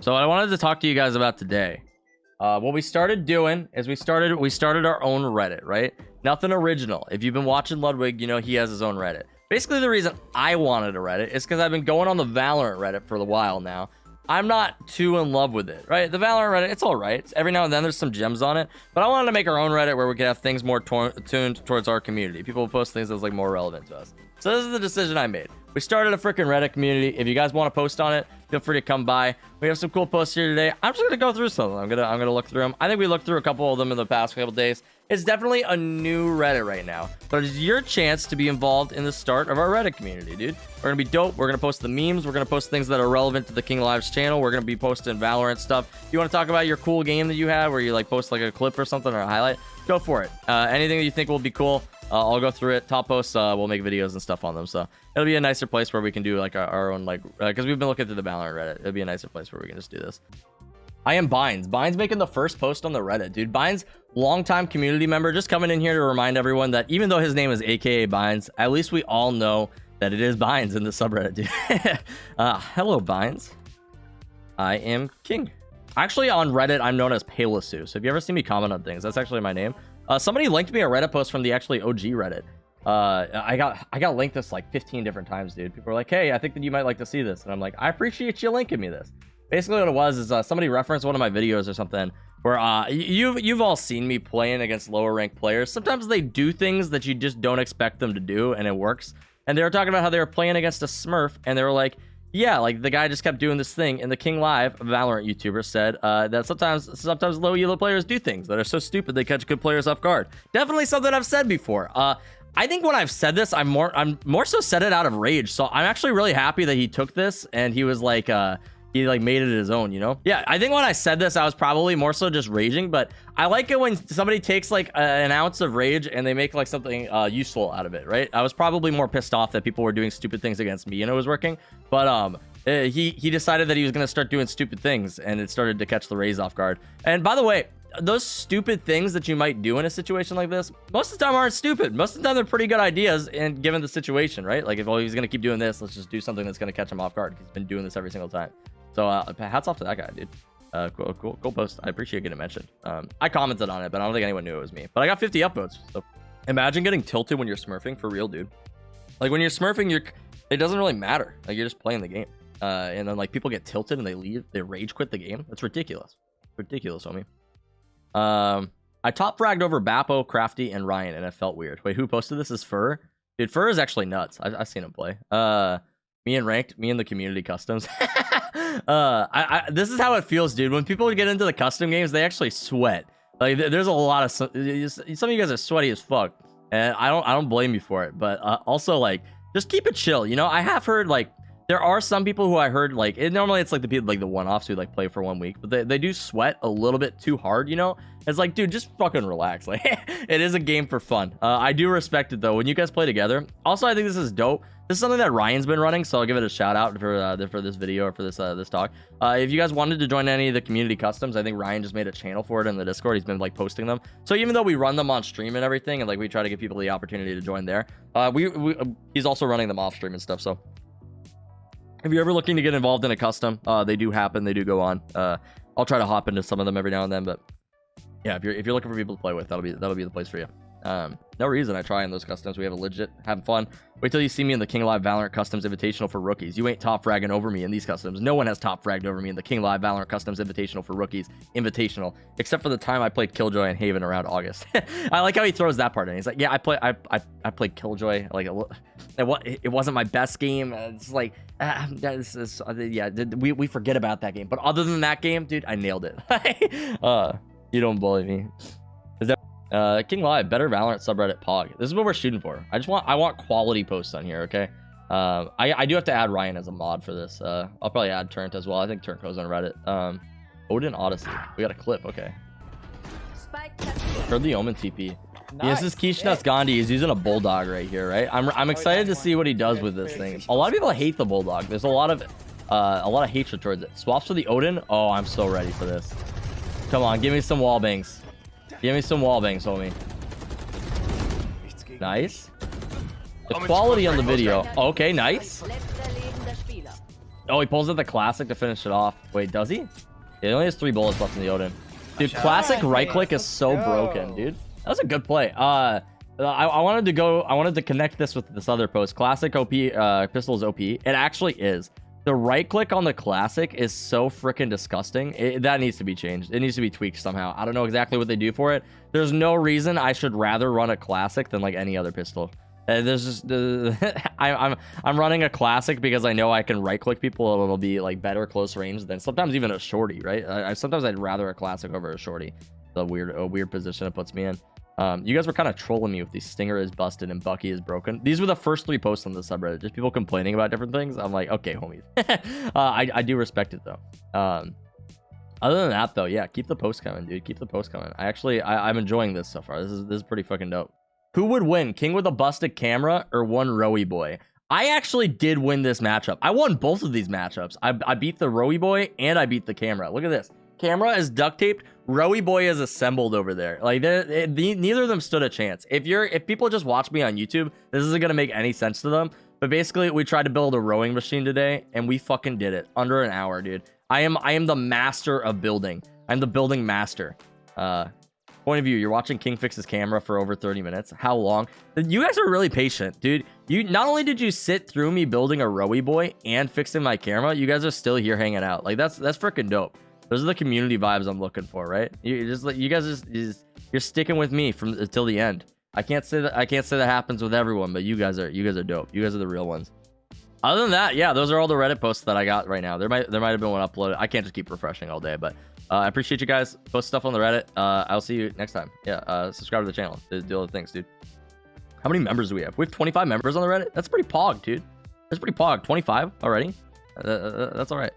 So what I wanted to talk to you guys about today, what we started doing is we started our own Reddit, right? Nothing original. If you've been watching Ludwig, you know he has his own Reddit. Basically, the reason I wanted a Reddit is because I've been going on the Valorant Reddit for a while now. I'm not too in love with it, right? The Valorant Reddit, it's all right. Every now and then there's some gems on it, but I wanted to make our own Reddit where we could have things more tuned towards our community. People post things that's like more relevant to us. So this is the decision I made. We started a freaking Reddit community. If you guys want to post on it, feel free to come by. We have some cool posts here today. I'm just gonna go through some of them. I'm gonna look through them. I think we looked through a couple of them in the past couple days. It's definitely a new Reddit right now, but it's your chance to be involved in the start of our Reddit community, dude. We're gonna be dope. We're gonna post the memes. We're gonna post things that are relevant to the King Lives channel. We're gonna be posting Valorant stuff. If you want to talk about your cool game that you have, where you like post like a clip or something or a highlight, go for it. Anything that you think will be cool, I'll go through it. Top posts, we'll make videos and stuff on them. So it'll be a nicer place where we can do like our own, like, because we've been looking through the Valorant Reddit. It'll be a nicer place where we can just do this. I am Bynes. Bynes making the first post on the Reddit, dude. Bynes, longtime community member, just coming in here to remind everyone that even though his name is AKA Bynes, at least we all know that it is Bynes in the subreddit, dude. Hello, Bynes. I am king. Actually, on Reddit, I'm known as Palasu. So if you ever see me comment on things, that's actually my name. Somebody linked me a Reddit post from the actually OG Reddit. I got linked this like 15 different times, dude. People are like, hey, I think that you might like to see this. And I'm like, I appreciate you linking me this. Basically what it was is somebody referenced one of my videos or something where you've all seen me playing against lower ranked players. Sometimes they do things that you just don't expect them to do, and it works. And they were talking about how they were playing against a Smurf, and they were like, yeah, like the guy just kept doing this thing. And the King Live, a Valorant YouTuber, said that sometimes low elo players do things that are so stupid they catch good players off guard. Definitely something I've said before. I think when I've said this, I'm more so said it out of rage. So I'm actually really happy that he took this and he was like he like made it his own, you know? Yeah, I think when I said this, I was probably more so just raging, but I like it when somebody takes like an ounce of rage and they make like something useful out of it, right? I was probably more pissed off that people were doing stupid things against me and it was working, but he decided that he was gonna start doing stupid things and it started to catch the Rays off guard. And by the way, those stupid things that you might do in a situation like this, most of the time aren't stupid. Most of the time they're pretty good ideas and given the situation, right? Like if he's gonna keep doing this, let's just do something that's gonna catch him off guard. He's been doing this every single time. So hats off to that guy, dude. Cool post. I appreciate getting mentioned. I commented on it, but I don't think anyone knew it was me. But I got 50 upvotes. So imagine getting tilted when you're smurfing, for real, dude. Like when you're smurfing, it doesn't really matter. Like you're just playing the game. And then like people get tilted and they leave, they rage quit the game. That's ridiculous. Ridiculous, homie. I top fragged over Bappo, Crafty, and Ryan, and it felt weird. Wait, who posted this? Is Fur? Dude, Fur is actually nuts. I've seen him play. Me and Ranked, me and the community customs. This is how it feels, dude. When people get into the custom games, they actually sweat. Like there's a lot of some of you guys are sweaty as fuck, and I don't blame you for it. But also like just keep it chill. You know, I have heard like there are some people who I heard like normally it's like the people like the one-offs who like play for 1 week, but they do sweat a little bit too hard. You know, it's like, dude, just fucking relax. Like it is a game for fun. I do respect it though when you guys play together. Also, I think this is dope. This is something that Ryan's been running, so I'll give it a shout out for this video or for this talk. If you guys wanted to join any of the community customs, I think Ryan just made a channel for it in the Discord. He's been like posting them. So even though we run them on stream and everything, and like we try to give people the opportunity to join there, he's also running them off stream and stuff. So if you're ever looking to get involved in a custom, they do happen. They do go on. I'll try to hop into some of them every now and then, but yeah, if you're looking for people to play with, that'll be the place for you. No reason I try in those customs. We have a legit having fun. Wait till you see me in the King Live Valorant Customs Invitational for Rookies. You ain't top fragging over me in these customs. No one has top fragged over me in the King Live Valorant Customs Invitational for Rookies Invitational, except for the time I played Killjoy and Haven around August. I like how he throws that part in. He's like, yeah, I played Killjoy. Like it wasn't my best game. It's like yeah, we forget about that game. But other than that game, dude, I nailed it. You don't bully me. King Live, better Valorant subreddit Pog. This is what we're shooting for. I want quality posts on here, okay? I do have to add Ryan as a mod for this. I'll probably add Turnt as well. I think Turnt goes on Reddit. Odin Odyssey. We got a clip, okay. Heard the Omen TP. Nice. This is Kishnut's Gandhi. He's using a bulldog right here, right? I'm excited to see what he does with this thing. A lot of people hate the bulldog. There's a lot of hatred towards it. Swaps for the Odin. Oh, I'm so ready for this. Come on, give me some wall bangs. Give me some wall bangs, homie. Nice. The quality on the video. Okay, nice. Oh, he pulls out the classic to finish it off. Wait, does he? He only has 3 bullets left in the Odin. Dude, classic right click is so broken, dude. That was a good play. I wanted to connect this with this other post. Classic OP, pistol is OP. It actually is. The right click on the classic is so freaking disgusting. That needs to be changed. It needs to be tweaked somehow. I don't know exactly what they do for it. There's no reason I should rather run a classic than like any other pistol. There's just I'm running a classic because I know I can right click people and it'll be like better close range than sometimes even a shorty, right? Sometimes I'd rather a classic over a shorty. It's a weird position it puts me in. You guys were kind of trolling me with the Stinger is busted and Bucky is broken. These were the first 3 posts on the subreddit. Just people complaining about different things. I'm like, okay, homies. I do respect it though. Other than that though, yeah, keep the posts coming, dude. Keep the posts coming. I'm enjoying this so far. This is pretty fucking dope. Who would win, King with a busted camera or one Rowie boy? I actually did win this matchup. I won both of these matchups. I beat the Rowie boy and I beat the camera. Look at this. Camera is duct taped. Rowie boy is assembled over there. Like neither of them stood a chance. If people just watch me on YouTube, this isn't gonna make any sense to them. But basically, we tried to build a rowing machine today, and we fucking did it under an hour, dude. I am the master of building. I'm the building master. Point of view, you're watching King fix his camera for over 30 minutes. How long? You guys are really patient, dude. You not only did you sit through me building a Rowie boy and fixing my camera, you guys are still here hanging out. Like that's freaking dope. Those are the community vibes I'm looking for, right? You guys you're sticking with me from until the end. I can't say that happens with everyone, but you guys are dope. You guys are the real ones. Other than that, yeah, those are all the Reddit posts that I got right now. There might have been one uploaded. I can't just keep refreshing all day, but I appreciate you guys. Post stuff on the Reddit. I'll see you next time. Yeah, subscribe to the channel. Do all the things, dude. How many members do we have? We have 25 members on the Reddit. That's pretty pog, dude. That's pretty pog. 25 already. That's all right.